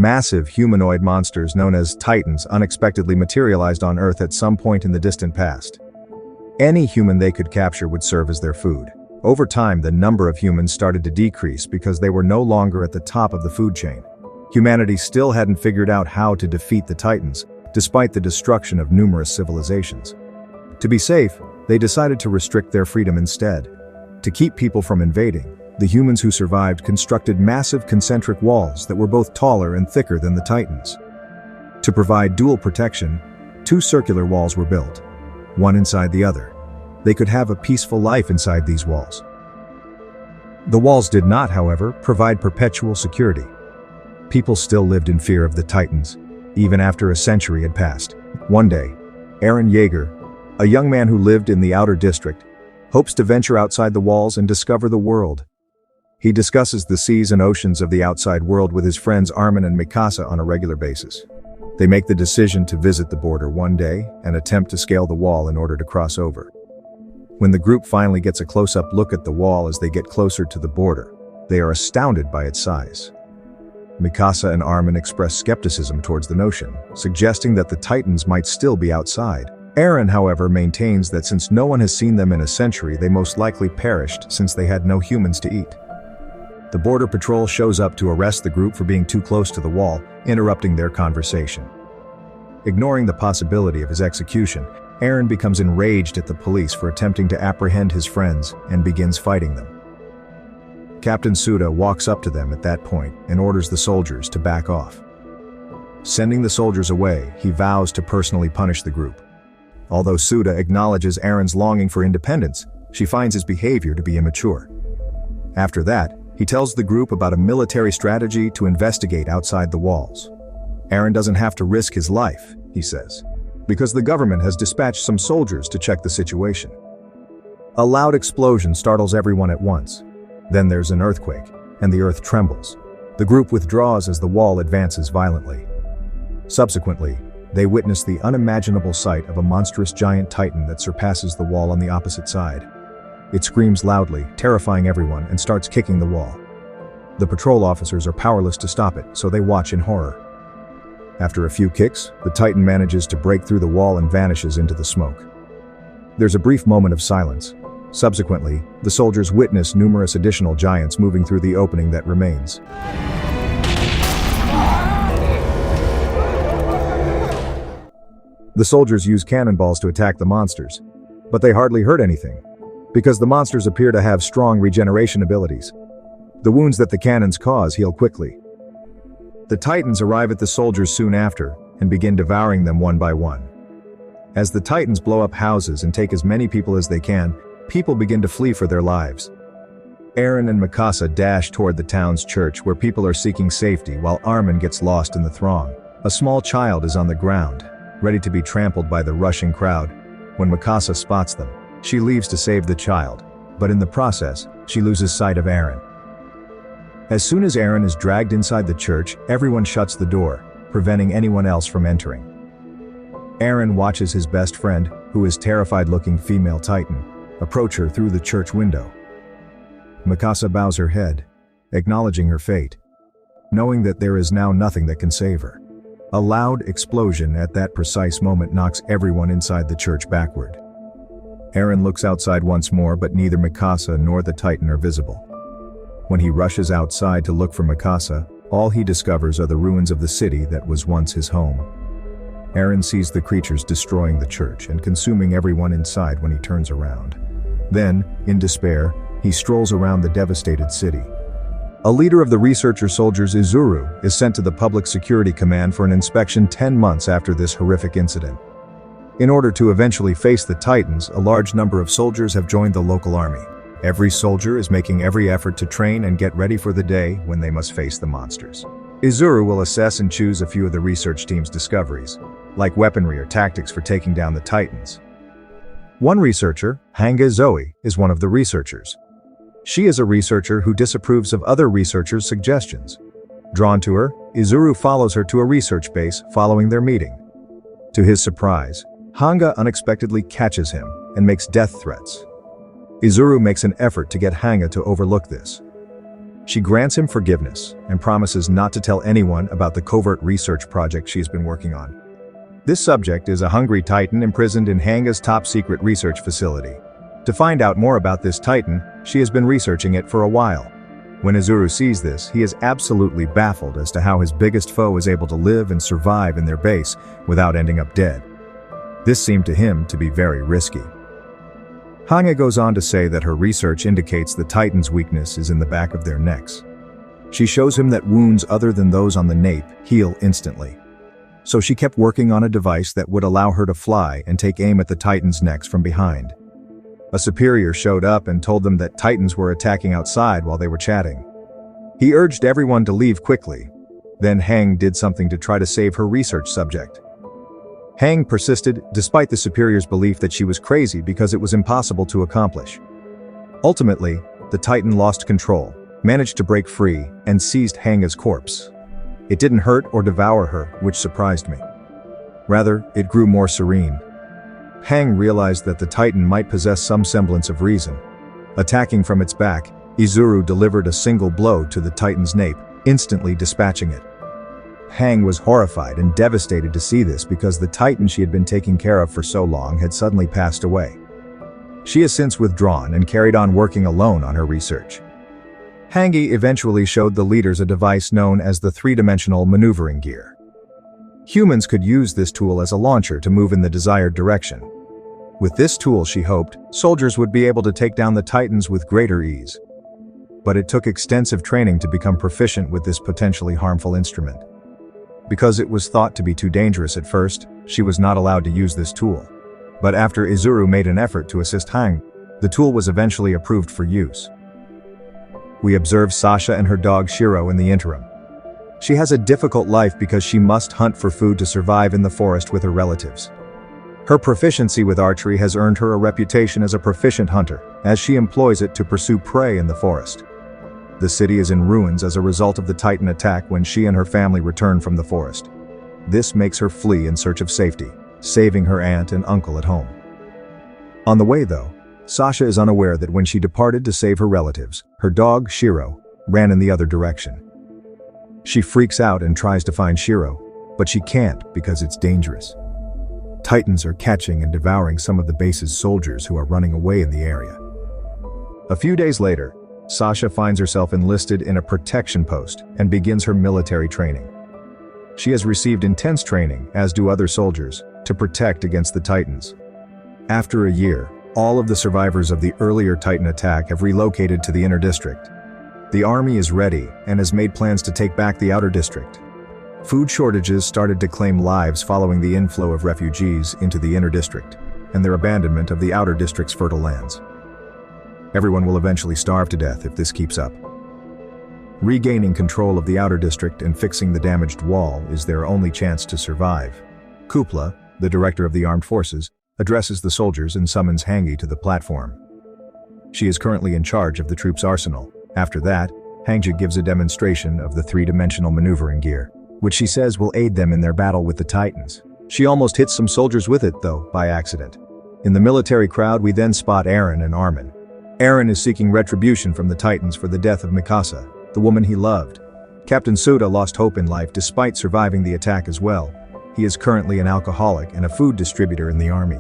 Massive humanoid monsters known as Titans unexpectedly materialized on Earth at some point in the distant past. Any human they could capture would serve as their food. Over time, the number of humans started to decrease because they were no longer at the top of the food chain. Humanity still hadn't figured out how to defeat the Titans, despite the destruction of numerous civilizations. To be safe, they decided to restrict their freedom instead. To keep people from invading, the humans who survived constructed massive concentric walls that were both taller and thicker than the Titans. To provide dual protection, 2 circular walls were built, one inside the other. They could have a peaceful life inside these walls. The walls did not, however, provide perpetual security. People still lived in fear of the Titans, even after a century had passed. One day, Aaron Yeager, a young man who lived in the outer district, hopes to venture outside the walls and discover the world. He discusses the seas and oceans of the outside world with his friends Armin and Mikasa on a regular basis. They make the decision to visit the border one day and attempt to scale the wall in order to cross over. When the group finally gets a close-up look at the wall as they get closer to the border, they are astounded by its size. Mikasa and Armin express skepticism towards the notion, suggesting that the Titans might still be outside. Aaron, however, maintains that since no one has seen them in a century, they most likely perished since they had no humans to eat. The Border Patrol shows up to arrest the group for being too close to the wall, interrupting their conversation. Ignoring the possibility of his execution, Aaron becomes enraged at the police for attempting to apprehend his friends and begins fighting them. Captain Suda walks up to them at that point and orders the soldiers to back off. Sending the soldiers away, he vows to personally punish the group. Although Suda acknowledges Aaron's longing for independence, she finds his behavior to be immature. After that, he tells the group about a military strategy to investigate outside the walls. Aaron doesn't have to risk his life, he says, because the government has dispatched some soldiers to check the situation. A loud explosion startles everyone at once. Then there's an earthquake, and the earth trembles. The group withdraws as the wall advances violently. Subsequently, they witness the unimaginable sight of a monstrous giant Titan that surpasses the wall on the opposite side. It screams loudly, terrifying everyone, and starts kicking the wall. The patrol officers are powerless to stop it, so they watch in horror. After a few kicks, the Titan manages to break through the wall and vanishes into the smoke. There's a brief moment of silence. Subsequently, the soldiers witness numerous additional giants moving through the opening that remains. The soldiers use cannonballs to attack the monsters, but they hardly hurt anything, because the monsters appear to have strong regeneration abilities. The wounds that the cannons cause heal quickly. The Titans arrive at the soldiers soon after and begin devouring them one by one. As the Titans blow up houses and take as many people as they can, people begin to flee for their lives. Aaron and Mikasa dash toward the town's church where people are seeking safety while Armin gets lost in the throng. A small child is on the ground, ready to be trampled by the rushing crowd. When Mikasa spots them, she leaves to save the child, but in the process, she loses sight of Aaron. As soon as Aaron is dragged inside the church, everyone shuts the door, preventing anyone else from entering. Aaron watches his best friend, who is a terrified-looking female Titan, approach her through the church window. Mikasa bows her head, acknowledging her fate, knowing that there is now nothing that can save her. A loud explosion at that precise moment knocks everyone inside the church backward. Aaron looks outside once more, but neither Mikasa nor the Titan are visible. When he rushes outside to look for Mikasa, all he discovers are the ruins of the city that was once his home. Aaron sees the creatures destroying the church and consuming everyone inside when he turns around. Then, in despair, he strolls around the devastated city. A leader of the researcher soldiers, Izuru, is sent to the Public Security Command for an inspection 10 months after this horrific incident. In order to eventually face the Titans, a large number of soldiers have joined the local army. Every soldier is making every effort to train and get ready for the day when they must face the monsters. Izuru will assess and choose a few of the research team's discoveries, like weaponry or tactics for taking down the Titans. One researcher, Hanga Zoe, is one of the researchers. She is a researcher who disapproves of other researchers' suggestions. Drawn to her, Izuru follows her to a research base following their meeting. To his surprise, Hanga unexpectedly catches him and makes death threats. Izuru makes an effort to get Hanga to overlook this. She grants him forgiveness and promises not to tell anyone about the covert research project she's been working on. This subject is a hungry Titan imprisoned in Hanga's top-secret research facility. To find out more about this Titan, she has been researching it for a while. When Izuru sees this, he is absolutely baffled as to how his biggest foe is able to live and survive in their base without ending up dead. This seemed to him to be very risky. Hanga goes on to say that her research indicates the Titan's weakness is in the back of their necks. She shows him that wounds other than those on the nape heal instantly. So she kept working on a device that would allow her to fly and take aim at the Titan's necks from behind. A superior showed up and told them that Titans were attacking outside while they were chatting. He urged everyone to leave quickly. Then Hang did something to try to save her research subject. Hang persisted despite the superior's belief that she was crazy because it was impossible to accomplish. Ultimately, the Titan lost control, managed to break free, and seized Hanga's corpse. It didn't hurt or devour her, which surprised me. Rather, it grew more serene. Hang realized that the Titan might possess some semblance of reason. Attacking from its back, Izuru delivered a single blow to the Titan's nape, instantly dispatching it. Hang was horrified and devastated to see this because the Titan she had been taking care of for so long had suddenly passed away. She has since withdrawn and carried on working alone on her research. Hangi eventually showed the leaders a device known as the three-dimensional maneuvering gear. Humans could use this tool as a launcher to move in the desired direction. With this tool, she hoped, soldiers would be able to take down the Titans with greater ease. But it took extensive training to become proficient with this potentially harmful instrument. Because it was thought to be too dangerous at first, she was not allowed to use this tool. But after Izuru made an effort to assist Hang, the tool was eventually approved for use. We observe Sasha and her dog Shiro in the interim. She has a difficult life because she must hunt for food to survive in the forest with her relatives. Her proficiency with archery has earned her a reputation as a proficient hunter, as she employs it to pursue prey in the forest. The city is in ruins as a result of the Titan attack when she and her family return from the forest. This makes her flee in search of safety, saving her aunt and uncle at home. On the way, though, Sasha is unaware that when she departed to save her relatives, her dog, Shiro, ran in the other direction. She freaks out and tries to find Shiro, but she can't because it's dangerous. Titans are catching and devouring some of the base's soldiers who are running away in the area. A few days later, Sasha finds herself enlisted in a protection post and begins her military training. She has received intense training, as do other soldiers, to protect against the Titans. After a year, all of the survivors of the earlier Titan attack have relocated to the inner district. The army is ready and has made plans to take back the outer district. Food shortages started to claim lives following the inflow of refugees into the inner district and their abandonment of the outer district's fertile lands. Everyone will eventually starve to death if this keeps up. Regaining control of the outer district and fixing the damaged wall is their only chance to survive. Kupla, the director of the armed forces, addresses the soldiers and summons Hangi to the platform. She is currently in charge of the troops' arsenal. After that, Hangja gives a demonstration of the three-dimensional maneuvering gear, which she says will aid them in their battle with the Titans. She almost hits some soldiers with it, though, by accident. In the military crowd, we then spot Eren and Armin. Eren is seeking retribution from the Titans for the death of Mikasa, the woman he loved. Captain Suda lost hope in life despite surviving the attack as well. He is currently an alcoholic and a food distributor in the army.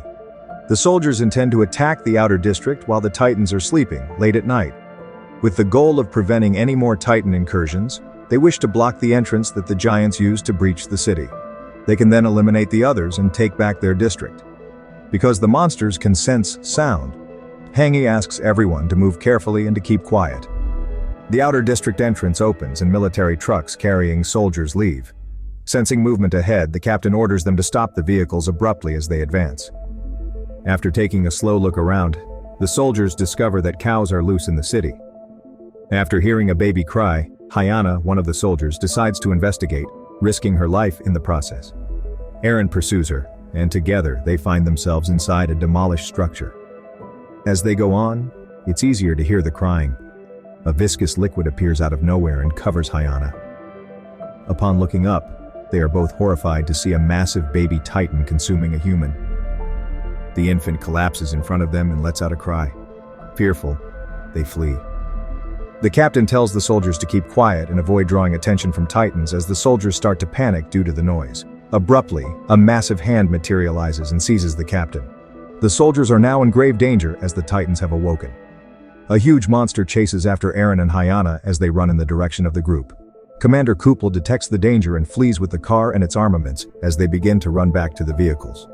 The soldiers intend to attack the outer district while the Titans are sleeping, late at night. With the goal of preventing any more Titan incursions, they wish to block the entrance that the giants used to breach the city. They can then eliminate the others and take back their district. Because the monsters can sense sound, Hangi asks everyone to move carefully and to keep quiet. The outer district entrance opens and military trucks carrying soldiers leave. Sensing movement ahead, the captain orders them to stop the vehicles abruptly as they advance. After taking a slow look around, the soldiers discover that cows are loose in the city. After hearing a baby cry, Hyana, one of the soldiers, decides to investigate, risking her life in the process. Eren pursues her, and together they find themselves inside a demolished structure. As they go on, it's easier to hear the crying. A viscous liquid appears out of nowhere and covers Hyana. Upon looking up, they are both horrified to see a massive baby Titan consuming a human. The infant collapses in front of them and lets out a cry. Fearful, they flee. The captain tells the soldiers to keep quiet and avoid drawing attention from Titans as the soldiers start to panic due to the noise. Abruptly, a massive hand materializes and seizes the captain. The soldiers are now in grave danger as the Titans have awoken. A huge monster chases after Eren and Hyana as they run in the direction of the group. Commander Kupal detects the danger and flees with the car and its armaments as they begin to run back to the vehicles.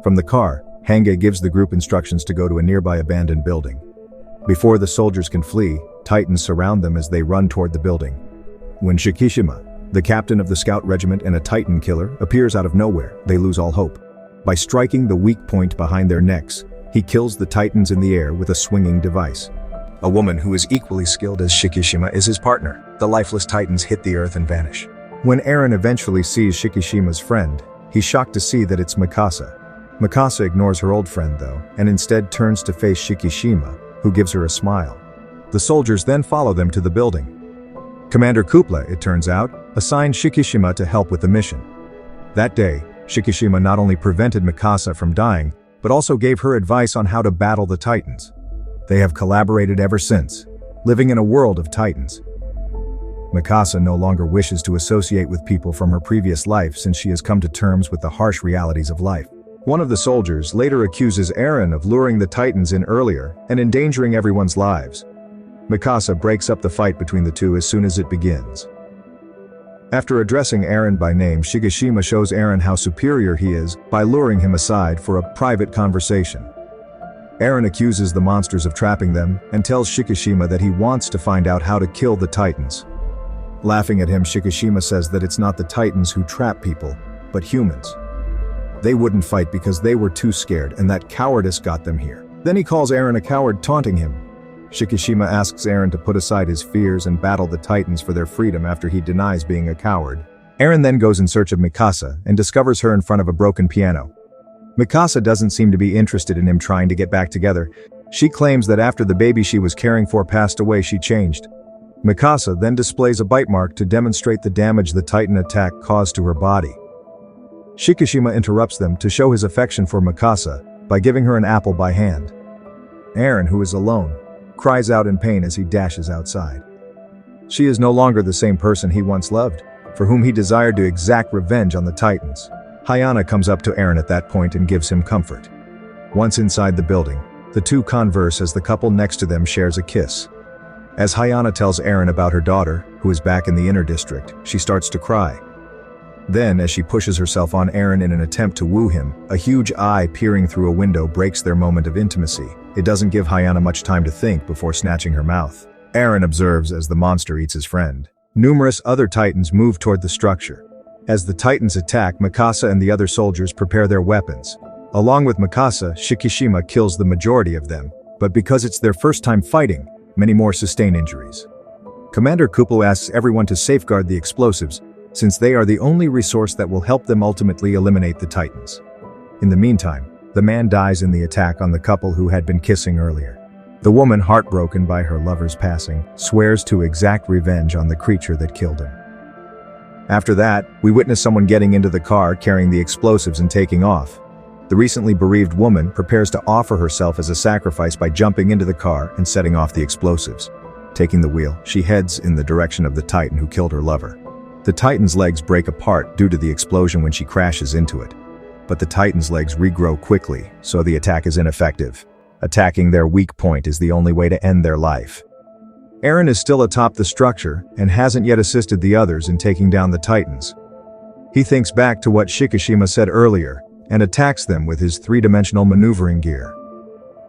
From the car, Hange gives the group instructions to go to a nearby abandoned building. Before the soldiers can flee, Titans surround them as they run toward the building. When Shikishima, the captain of the scout regiment and a Titan killer, appears out of nowhere, they lose all hope. By striking the weak point behind their necks, he kills the Titans in the air with a swinging device. A woman who is equally skilled as Shikishima is his partner. The lifeless Titans hit the earth and vanish. When Eren eventually sees Shikishima's friend, he's shocked to see that it's Mikasa. Mikasa ignores her old friend though, and instead turns to face Shikishima, who gives her a smile. The soldiers then follow them to the building. Commander Kupla, it turns out, assigned Shikishima to help with the mission. That day, Shikishima not only prevented Mikasa from dying, but also gave her advice on how to battle the Titans. They have collaborated ever since, living in a world of Titans. Mikasa no longer wishes to associate with people from her previous life since she has come to terms with the harsh realities of life. One of the soldiers later accuses Eren of luring the Titans in earlier and endangering everyone's lives. Mikasa breaks up the fight between the two as soon as it begins. After addressing Eren by name, Shikishima shows Eren how superior he is by luring him aside for a private conversation. Eren accuses the monsters of trapping them and tells Shikishima that he wants to find out how to kill the Titans. Laughing at him, Shikishima says that it's not the Titans who trap people, but humans. They wouldn't fight because they were too scared and that cowardice got them here. Then he calls Eren a coward, taunting him. Shikishima asks Eren to put aside his fears and battle the Titans for their freedom after he denies being a coward. Eren then goes in search of Mikasa and discovers her in front of a broken piano. Mikasa doesn't seem to be interested in him trying to get back together. She claims that after the baby she was caring for passed away, she changed. Mikasa then displays a bite mark to demonstrate the damage the Titan attack caused to her body. Shikishima interrupts them to show his affection for Mikasa by giving her an apple by hand. Eren, who is alone, cries out in pain as he dashes outside. She is no longer the same person he once loved, for whom he desired to exact revenge on the Titans. Hyana comes up to Eren at that point and gives him comfort. Once inside the building, the two converse as the couple next to them shares a kiss. As Hyana tells Eren about her daughter, who is back in the inner district, she starts to cry. Then, as she pushes herself on Eren in an attempt to woo him, a huge eye peering through a window breaks their moment of intimacy. It doesn't give Hyana much time to think before snatching her mouth. Eren observes as the monster eats his friend. Numerous other Titans move toward the structure. As the Titans attack, Mikasa and the other soldiers prepare their weapons. Along with Mikasa, Shikishima kills the majority of them, but because it's their first time fighting, many more sustain injuries. Commander Kupal asks everyone to safeguard the explosives, since they are the only resource that will help them ultimately eliminate the Titans. In the meantime, the man dies in the attack on the couple who had been kissing earlier. The woman, heartbroken by her lover's passing, swears to exact revenge on the creature that killed him. After that, we witness someone getting into the car carrying the explosives and taking off. The recently bereaved woman prepares to offer herself as a sacrifice by jumping into the car and setting off the explosives. Taking the wheel, she heads in the direction of the Titan who killed her lover. The Titan's legs break apart due to the explosion when she crashes into it. But the Titan's legs regrow quickly, so the attack is ineffective. Attacking their weak point is the only way to end their life. Eren is still atop the structure and hasn't yet assisted the others in taking down the Titans. He thinks back to what Shikishima said earlier and attacks them with his three-dimensional maneuvering gear.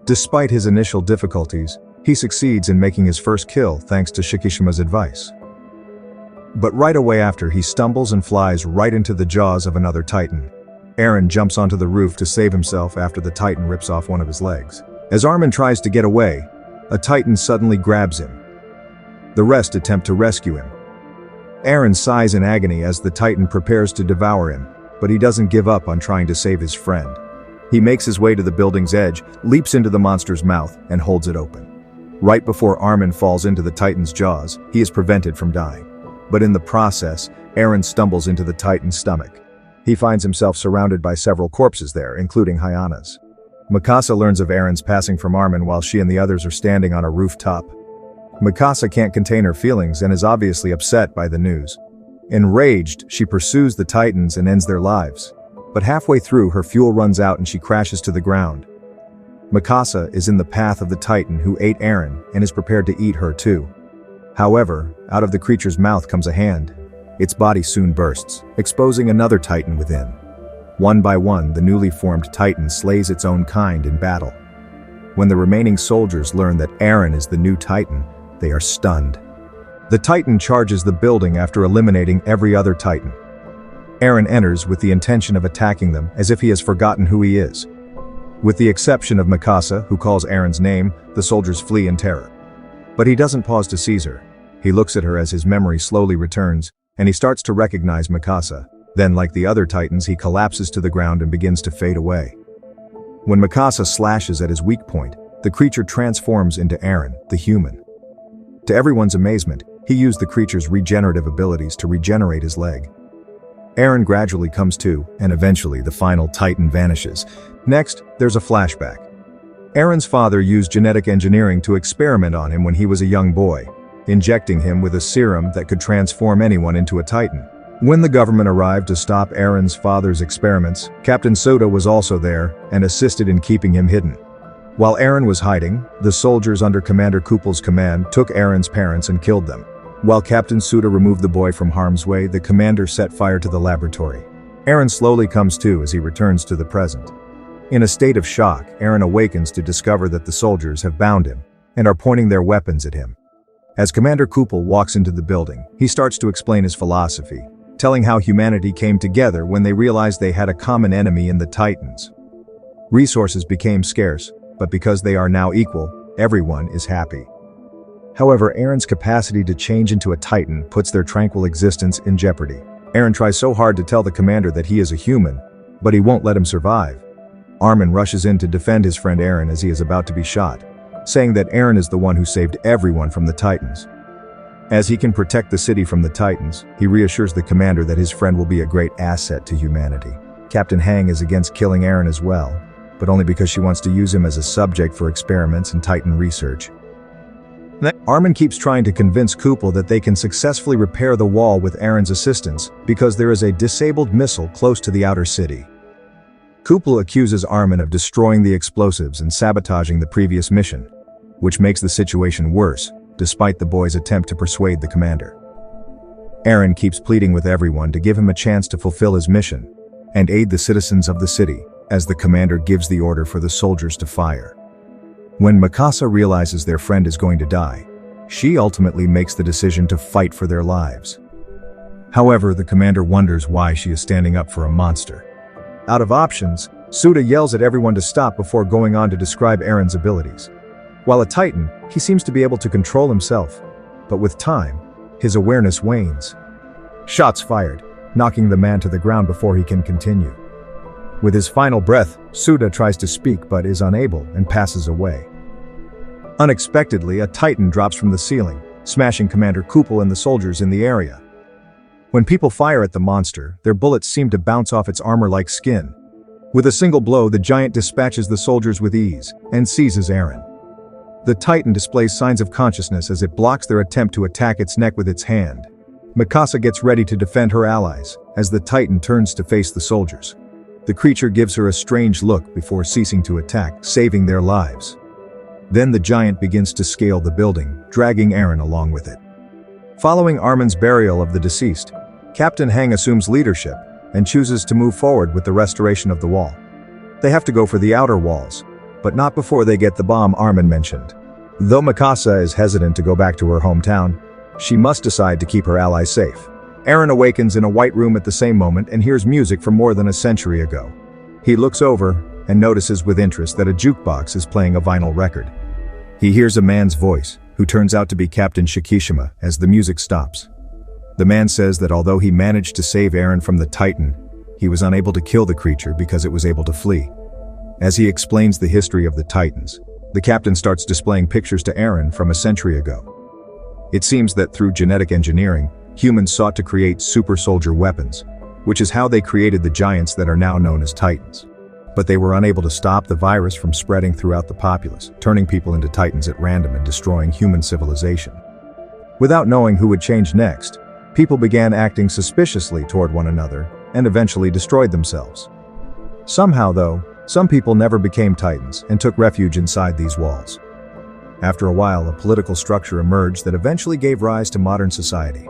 Despite his initial difficulties, he succeeds in making his first kill thanks to Shikishima's advice. But right away after, he stumbles and flies right into the jaws of another Titan. Eren jumps onto the roof to save himself after the Titan rips off one of his legs. As Armin tries to get away, a Titan suddenly grabs him. The rest attempt to rescue him. Eren sighs in agony as the Titan prepares to devour him, but he doesn't give up on trying to save his friend. He makes his way to the building's edge, leaps into the monster's mouth, and holds it open. Right before Armin falls into the Titan's jaws, he is prevented from dying. But in the process, Eren stumbles into the Titan's stomach. He finds himself surrounded by several corpses there, including Hyana's. Mikasa learns of Eren's passing from Armin while she and the others are standing on a rooftop. Mikasa can't contain her feelings and is obviously upset by the news. Enraged, she pursues the Titans and ends their lives. But halfway through, her fuel runs out and she crashes to the ground. Mikasa is in the path of the Titan who ate Eren and is prepared to eat her too. However, out of the creature's mouth comes a hand. Its body soon bursts, exposing another Titan within. One by one, the newly formed Titan slays its own kind in battle. When the remaining soldiers learn that Eren is the new Titan, they are stunned. The Titan charges the building after eliminating every other Titan. Eren enters with the intention of attacking them as if he has forgotten who he is. With the exception of Mikasa, who calls Eren's name, the soldiers flee in terror. But he doesn't pause to seize her. He looks at her as his memory slowly returns, and he starts to recognize Mikasa. Then, like the other Titans, he collapses to the ground and begins to fade away. When Mikasa slashes at his weak point, the creature transforms into Eren, the human. To everyone's amazement, he used the creature's regenerative abilities to regenerate his leg. Eren gradually comes to, and eventually the final Titan vanishes. Next, there's a flashback. Eren's father used genetic engineering to experiment on him when he was a young boy, injecting him with a serum that could transform anyone into a Titan. When the government arrived to stop Eren's father's experiments, Captain Soda was also there and assisted in keeping him hidden. While Eren was hiding, the soldiers under Commander Kupel's command took Eren's parents and killed them. While Captain Soda removed the boy from harm's way, the commander set fire to the laboratory. Eren slowly comes to as he returns to the present. In a state of shock, Eren awakens to discover that the soldiers have bound him and are pointing their weapons at him. As Commander Kupel walks into the building, he starts to explain his philosophy, telling how humanity came together when they realized they had a common enemy in the Titans. Resources became scarce, but because they are now equal, everyone is happy. However, Eren's capacity to change into a Titan puts their tranquil existence in jeopardy. Eren tries so hard to tell the commander that he is a human, but he won't let him survive. Armin rushes in to defend his friend Eren as he is about to be shot, saying that Eren is the one who saved everyone from the Titans. As he can protect the city from the Titans, he reassures the commander that his friend will be a great asset to humanity. Captain Hang is against killing Eren as well, but only because she wants to use him as a subject for experiments and Titan research. Armin keeps trying to convince Kupel that they can successfully repair the wall with Eren's assistance because there is a disabled missile close to the outer city. Kupel accuses Armin of destroying the explosives and sabotaging the previous mission, which makes the situation worse, despite the boy's attempt to persuade the commander. Eren keeps pleading with everyone to give him a chance to fulfill his mission and aid the citizens of the city as the commander gives the order for the soldiers to fire. When Mikasa realizes their friend is going to die, she ultimately makes the decision to fight for their lives. However, the commander wonders why she is standing up for a monster. Out of options, Suda yells at everyone to stop before going on to describe Eren's abilities. While a Titan, he seems to be able to control himself, but with time, his awareness wanes. Shots fired, knocking the man to the ground before he can continue. With his final breath, Suda tries to speak but is unable and passes away. Unexpectedly, a Titan drops from the ceiling, smashing Commander Kupel and the soldiers in the area. When people fire at the monster, their bullets seem to bounce off its armor-like skin. With a single blow, the giant dispatches the soldiers with ease and seizes Eren. The Titan displays signs of consciousness as it blocks their attempt to attack its neck with its hand. Mikasa gets ready to defend her allies as the Titan turns to face the soldiers. The creature gives her a strange look before ceasing to attack, saving their lives. Then the giant begins to scale the building, dragging Eren along with it. Following Armin's burial of the deceased, Captain Hang assumes leadership and chooses to move forward with the restoration of the wall. They have to go for the outer walls, but not before they get the bomb Armin mentioned. Though Mikasa is hesitant to go back to her hometown, she must decide to keep her allies safe. Eren awakens in a white room at the same moment and hears music from more than a century ago. He looks over and notices with interest that a jukebox is playing a vinyl record. He hears a man's voice, who turns out to be Captain Shikishima, as the music stops. The man says that although he managed to save Eren from the Titan, he was unable to kill the creature because it was able to flee. As he explains the history of the Titans, the captain starts displaying pictures to Eren from a century ago. It seems that through genetic engineering, humans sought to create super soldier weapons, which is how they created the giants that are now known as Titans. But they were unable to stop the virus from spreading throughout the populace, turning people into titans at random and destroying human civilization. Without knowing who would change next, people began acting suspiciously toward one another and eventually destroyed themselves. Somehow, though, some people never became titans and took refuge inside these walls. After a while, a political structure emerged that eventually gave rise to modern society.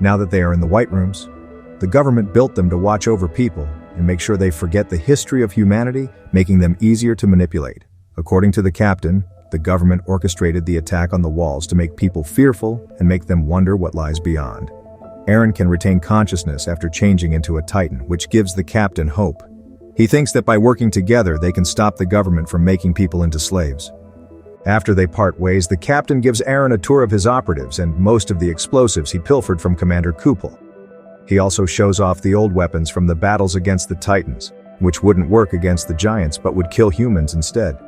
Now that they are in the White Rooms, the government built them to watch over people and make sure they forget the history of humanity, making them easier to manipulate. According to the captain, the government orchestrated the attack on the walls to make people fearful and make them wonder what lies beyond. Aaron can retain consciousness after changing into a titan, which gives the captain hope. He thinks that by working together, they can stop the government from making people into slaves. After they part ways, the captain gives Aaron a tour of his operatives and most of the explosives he pilfered from Commander Kupel. He also shows off the old weapons from the battles against the Titans, which wouldn't work against the giants but would kill humans instead.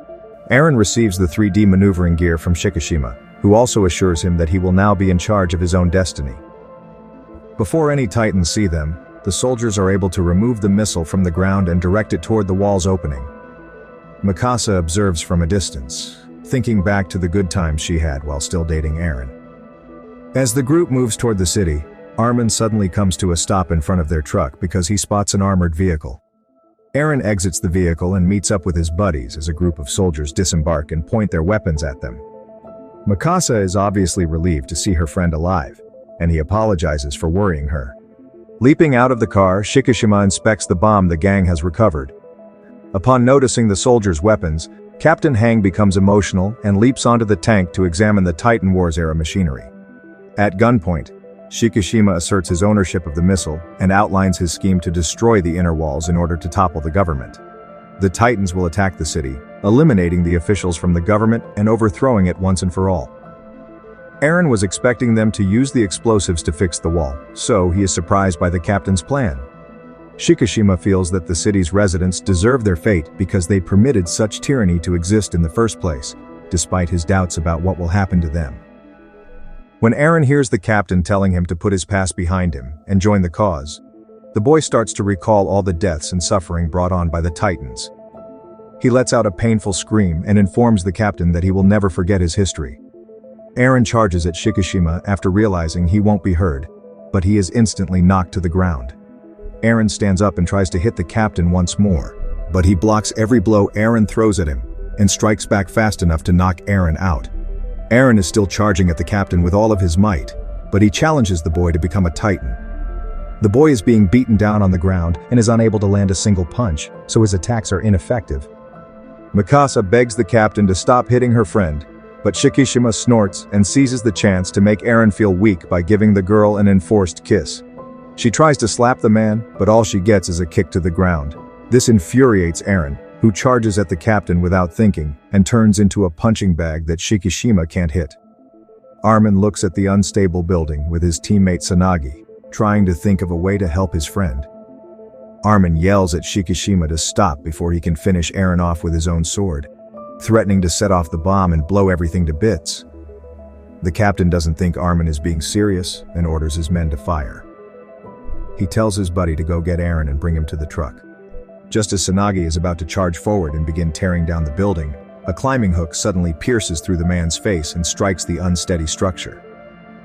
Aaron receives the 3D maneuvering gear from Shikishima, who also assures him that he will now be in charge of his own destiny. Before any Titans see them, the soldiers are able to remove the missile from the ground and direct it toward the wall's opening. Mikasa observes from a distance, thinking back to the good times she had while still dating Aaron. As the group moves toward the city, Armin suddenly comes to a stop in front of their truck because he spots an armored vehicle. Aaron exits the vehicle and meets up with his buddies as a group of soldiers disembark and point their weapons at them. Mikasa is obviously relieved to see her friend alive, and he apologizes for worrying her. Leaping out of the car, Shikishima inspects the bomb the gang has recovered. Upon noticing the soldiers' weapons, Captain Hang becomes emotional and leaps onto the tank to examine the Titan Wars-era machinery. At gunpoint, Shikishima asserts his ownership of the missile and outlines his scheme to destroy the inner walls in order to topple the government. The Titans will attack the city, eliminating the officials from the government and overthrowing it once and for all. Aaron was expecting them to use the explosives to fix the wall, so he is surprised by the captain's plan. Shikishima feels that the city's residents deserve their fate because they permitted such tyranny to exist in the first place, despite his doubts about what will happen to them. When Aaron hears the captain telling him to put his past behind him and join the cause, the boy starts to recall all the deaths and suffering brought on by the Titans. He lets out a painful scream and informs the captain that he will never forget his history. Aaron charges at Shikishima after realizing he won't be heard, but he is instantly knocked to the ground. Aaron stands up and tries to hit the captain once more, but he blocks every blow Aaron throws at him and strikes back fast enough to knock Aaron out. Aaron is still charging at the captain with all of his might, but he challenges the boy to become a Titan. The boy is being beaten down on the ground and is unable to land a single punch, so his attacks are ineffective. Mikasa begs the captain to stop hitting her friend, but Shikishima snorts and seizes the chance to make Aaron feel weak by giving the girl an enforced kiss. She tries to slap the man, but all she gets is a kick to the ground. This infuriates Aaron, who charges at the captain without thinking and turns into a punching bag that Shikishima can't hit. Armin looks at the unstable building with his teammate Sanagi, trying to think of a way to help his friend. Armin yells at Shikishima to stop before he can finish Aaron off with his own sword, threatening to set off the bomb and blow everything to bits. The captain doesn't think Armin is being serious and orders his men to fire. He tells his buddy to go get Aaron and bring him to the truck. Just as Sanagi is about to charge forward and begin tearing down the building, a climbing hook suddenly pierces through the man's face and strikes the unsteady structure.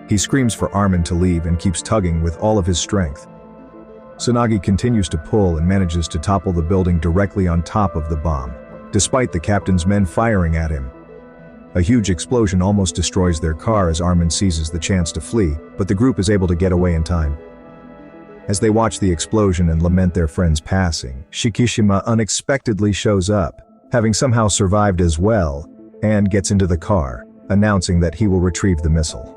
He screams for Armin to leave and keeps tugging with all of his strength. Sanagi continues to pull and manages to topple the building directly on top of the bomb, despite the captain's men firing at him. A huge explosion almost destroys their car as Armin seizes the chance to flee, but the group is able to get away in time. As they watch the explosion and lament their friend's passing, Shikishima unexpectedly shows up, having somehow survived as well, and gets into the car, announcing that he will retrieve the missile.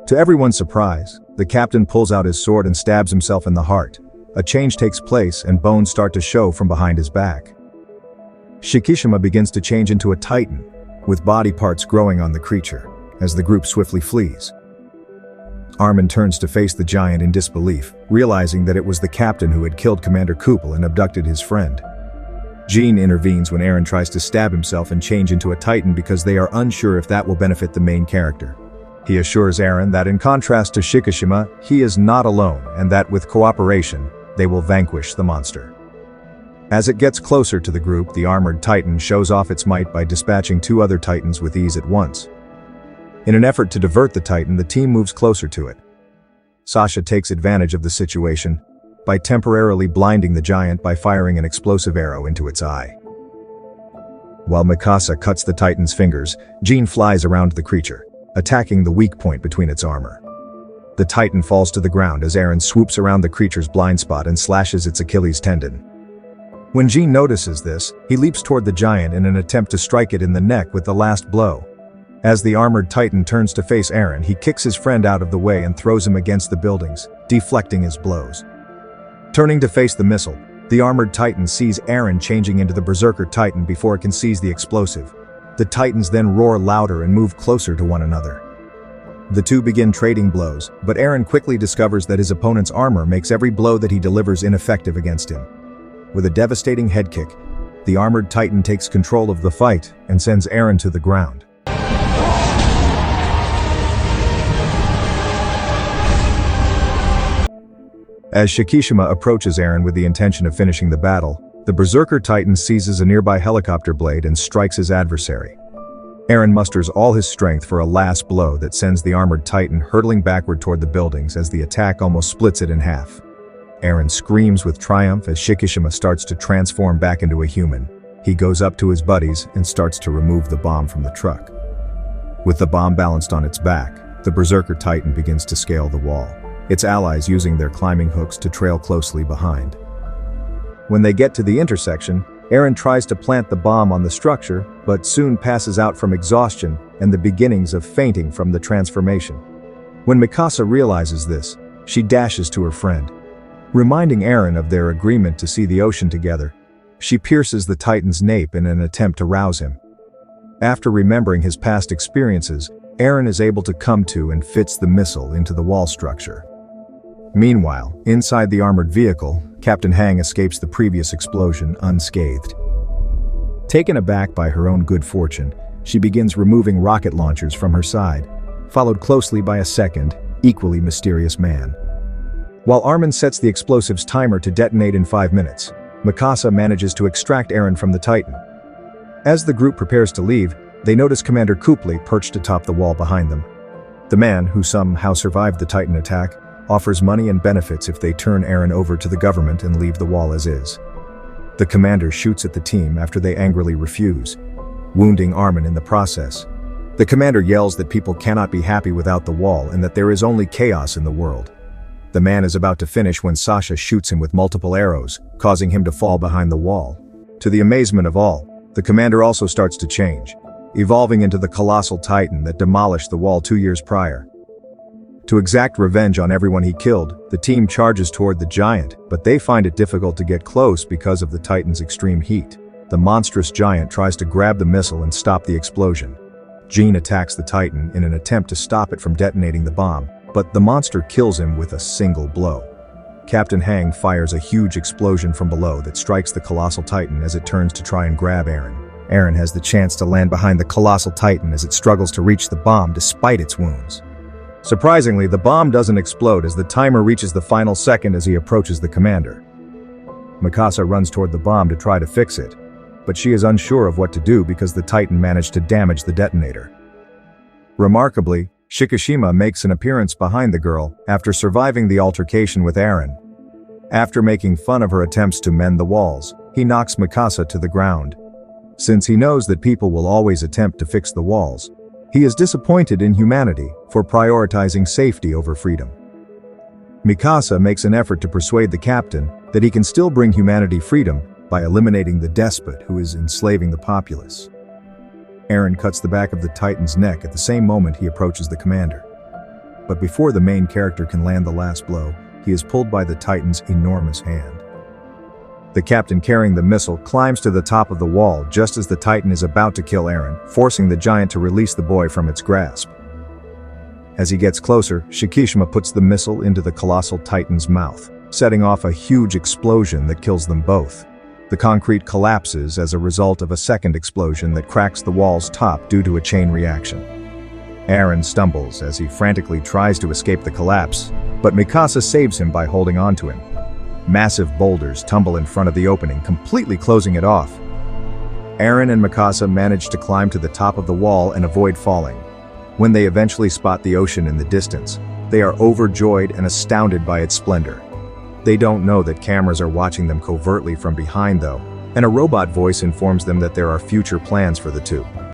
To everyone's surprise, the captain pulls out his sword and stabs himself in the heart. A change takes place and bones start to show from behind his back. Shikishima begins to change into a titan, with body parts growing on the creature, as the group swiftly flees. Armin turns to face the giant in disbelief, realizing that it was the captain who had killed Commander Kupel and abducted his friend. Jean intervenes when Aaron tries to stab himself and change into a titan because they are unsure if that will benefit the main character. He assures Aaron that in contrast to Shikishima, he is not alone and that with cooperation, they will vanquish the monster. As it gets closer to the group, the armored titan shows off its might by dispatching two other titans with ease at once. In an effort to divert the titan, the team moves closer to it. Sasha takes advantage of the situation by temporarily blinding the giant by firing an explosive arrow into its eye. While Mikasa cuts the titan's fingers, Jean flies around the creature, attacking the weak point between its armor. The titan falls to the ground as Eren swoops around the creature's blind spot and slashes its Achilles tendon. When Jean notices this, he leaps toward the giant in an attempt to strike it in the neck with the last blow. As the armored titan turns to face Eren, he kicks his friend out of the way and throws him against the buildings, deflecting his blows. Turning to face the missile, the armored titan sees Eren changing into the berserker titan before it can seize the explosive. The titans then roar louder and move closer to one another. The two begin trading blows, but Eren quickly discovers that his opponent's armor makes every blow that he delivers ineffective against him. With a devastating head kick, the armored titan takes control of the fight and sends Eren to the ground. As Shikishima approaches Eren with the intention of finishing the battle, the berserker titan seizes a nearby helicopter blade and strikes his adversary. Eren musters all his strength for a last blow that sends the armored titan hurtling backward toward the buildings as the attack almost splits it in half. Eren screams with triumph as Shikishima starts to transform back into a human. He goes up to his buddies and starts to remove the bomb from the truck. With the bomb balanced on its back, the berserker titan begins to scale the wall, its allies using their climbing hooks to trail closely behind. When they get to the intersection, Eren tries to plant the bomb on the structure, but soon passes out from exhaustion and the beginnings of fainting from the transformation. When Mikasa realizes this, she dashes to her friend. Reminding Eren of their agreement to see the ocean together, she pierces the titan's nape in an attempt to rouse him. After remembering his past experiences, Eren is able to come to and fits the missile into the wall structure. Meanwhile, inside the armored vehicle, Captain Hang escapes the previous explosion unscathed. Taken aback by her own good fortune, she begins removing rocket launchers from her side, followed closely by a second, equally mysterious man. While Armin sets the explosive's timer to detonate in 5 minutes, Mikasa manages to extract Eren from the Titan. As the group prepares to leave, they notice Commander Kupley perched atop the wall behind them. The man, who somehow survived the Titan attack, offers money and benefits if they turn Eren over to the government and leave the wall as is. The commander shoots at the team after they angrily refuse, wounding Armin in the process. The commander yells that people cannot be happy without the wall and that there is only chaos in the world. The man is about to finish when Sasha shoots him with multiple arrows, causing him to fall behind the wall. To the amazement of all, the commander also starts to change, evolving into the colossal titan that demolished the wall 2 years prior. To exact revenge on everyone he killed, the team charges toward the giant, but they find it difficult to get close because of the titan's extreme heat. The monstrous giant tries to grab the missile and stop the explosion. Jean attacks the titan in an attempt to stop it from detonating the bomb, but the monster kills him with a single blow. Captain Hang fires a huge explosion from below that strikes the colossal titan as it turns to try and grab Eren. Eren has the chance to land behind the colossal titan as it struggles to reach the bomb despite its wounds. Surprisingly, the bomb doesn't explode as the timer reaches the final second as he approaches the commander. Mikasa runs toward the bomb to try to fix it, but she is unsure of what to do because the titan managed to damage the detonator. Remarkably, Shikishima makes an appearance behind the girl after surviving the altercation with Eren. After making fun of her attempts to mend the walls, he knocks Mikasa to the ground. Since he knows that people will always attempt to fix the walls, he is disappointed in humanity for prioritizing safety over freedom. Mikasa makes an effort to persuade the captain that he can still bring humanity freedom by eliminating the despot who is enslaving the populace. Eren cuts the back of the Titan's neck at the same moment he approaches the commander. But before the main character can land the last blow, he is pulled by the Titan's enormous hand. The captain carrying the missile climbs to the top of the wall just as the Titan is about to kill Eren, forcing the giant to release the boy from its grasp. As he gets closer, Shikishima puts the missile into the colossal Titan's mouth, setting off a huge explosion that kills them both. The concrete collapses as a result of a second explosion that cracks the wall's top due to a chain reaction. Eren stumbles as he frantically tries to escape the collapse, but Mikasa saves him by holding on to him. Massive boulders tumble in front of the opening, completely closing it off. Aaron and Mikasa manage to climb to the top of the wall and avoid falling. When they eventually spot the ocean in the distance, they are overjoyed and astounded by its splendor. They don't know that cameras are watching them covertly from behind though, and a robot voice informs them that there are future plans for the two.